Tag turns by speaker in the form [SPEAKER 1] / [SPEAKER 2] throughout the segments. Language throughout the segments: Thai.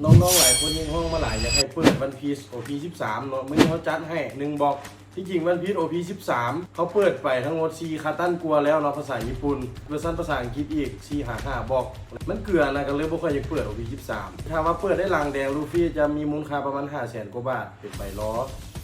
[SPEAKER 1] น้องๆหลายคนยิงห้องมาหลายอยากให้เปิดวันพีซ OP 13เนาะมื้อนี้เขาจัดให้1บล็อกที่จริงวันพีซ OP 13เขาเปิดไปทั้งหมด4คาตันกลัวแล้วเนาะภาษาญี่ปุ่นเวอร์ชันภาษาอังกฤษอีก455บล็อกมันเกลือนะก็เลยบ่ค่อยอยากเปิด OP 13ถ้าว่าเปิดได้ลังแดงลูฟี่จะมีมูลค่าประมาณ 500,000 กว่าบาทเป็นใบล้อ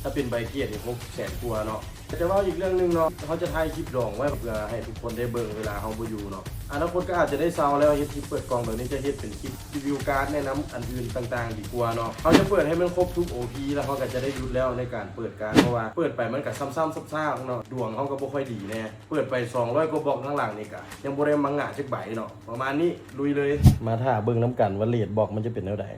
[SPEAKER 1] ถ้าเป็นใบเกียรตินี่600,000 กว่าเนาะจะว่าอีกเรื่องนึงเนาะเขาจะถ่ายคลิปดองไว้เพื่อให้ทุกคนได้เบิ่งเวลาเขาบ่อยู่เนาะอนาคตก็อาจจะได้เซาแล้วเฮ็ดคลิปเปิดกล่องแบบนี้จะเฮ็ดเป็นคลิปรีวิวการ์ดแนะนำอันอื่นต่างๆดีกว่าเนาะเขาจะเปิดให้มันครบทุก OP แล้วเขาก็จะได้หยุดแล้วในการเปิดการ์ดเพราะว่าเปิดไปมันก็ซ้ำๆซักๆเนาะดวงเขาก็บ่ค่อยดีแน่เปิดไป200กว่าบล็อกข้างหลังนี่ก็ยังบ่ได้มังงะจักใบเนาะประมาณนี้ลุยเลยมาถ้าเบิ่งน้ำกันว่าเรทบล็อกมันจะเป็นแนวใด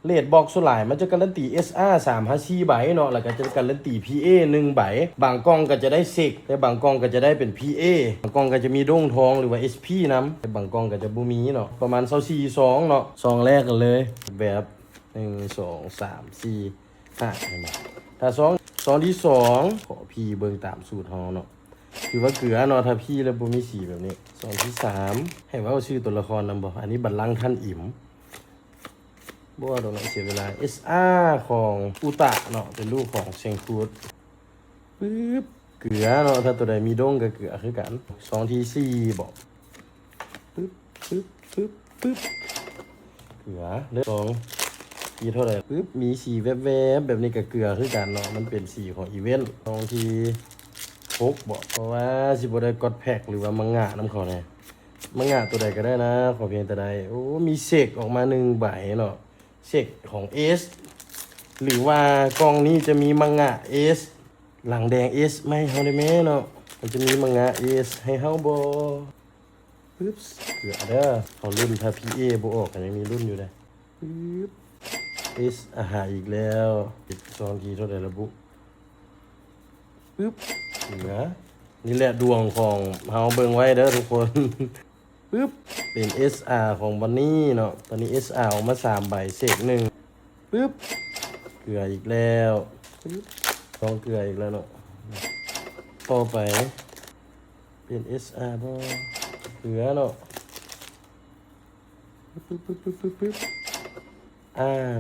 [SPEAKER 1] เลดบอกสุดหลายมันจะการันตี SR 354ใบเนาะแล้วก็จะการันตี PA 1ใบบางกล่องก็จะได้เซกแต่บางกล่องก็จะได้เป็น PA บางกล่องก็จะมีด้งทองหรือว่า SP นํแต่บางกล่องก็จะบ่มีเนาะประมาณ24 2เนาะซองแรกกันเลยแบบ1 2 3 4 5เห็นบ่ถ้าซองที่2ขอพี่เบิ่งตามสูตรเฮาเนาะคือว่าเกลือเนาะถ้าพี่แล้วบ่มีสีแบบนี้ซองที่3ให้ว่าชื่อตัวละครนำบ่อันนี้บัลลังก์ท่านอิ๋มบ่ว่าตรงไหนเสียเวลา SR ของอุตะเนาะเป็นลูกของเซงคูดปึ๊บเกลือเนาะถ้าตัวใดมีด้งกับเกลือคือกัน2ที่4บอกปึ๊บปึ๊บปึ๊บปึ๊บเกลือเด้อ2ที่เท่าไหร่ปึ๊บมีสีแวบๆแบบนี้กับเกลือคือกันเนาะมันเป็นสีของอีเวนต์2ที่6บอกเพราะว่าสิบ่ได้กดแพ็คหรือว่ามังงะนำเขาแน่มังงะตัวใดก็ได้นะขอเพียงแต่ใดโอ้มีเสกออกมา1ใบเนาะเช็คของ S หรือว่ากล่องนี้จะมีมังงะ S หลังแดง S ไม่ให้เฮาได้แม่เนาะมันจะมีมังงะ S ให้เฮาบ่ปึ๊บเกือบเด้อเขารุ่นถ้า PA บ่ออกก็ยังมีรุ่นอยู่เลยปึ๊บ S อาหารอีกแล้ว2ทีเท่าใดระบุปึ๊บเหลือนี่แหละดวงของเฮาเบิ่งไว้เด้อทุกคนปึ๊บเป็น SR ของบันนี่เนาะตอนนี้ SR ออกมา3ใบเสก1ปึ๊บเกลืออีกแล้วปึ๊บต้องเกลืออีกแล้วเนาะต่อไปเป็น SR บ่เกลือเนาะปึ๊บ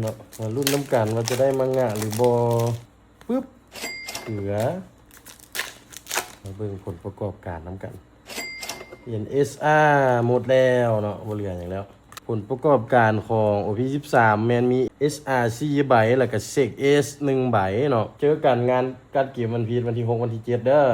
[SPEAKER 1] เนาะมาลุ้นน้ำกันว่าจะได้มังงะหรือบ่ปึ๊บเกลือมาเบิ่งผลประกอบการน้ำกันเปลี่ยน SR หมดแล้วเนาะบ่เหลืออย่างแล้วผลประกอบการของ OP 13แมนมี SR 4ใบแล้วก็เซก S 1ใบเนาะเจอกันงานการเก็บวันพีชวันที่6วันที่7เด้อ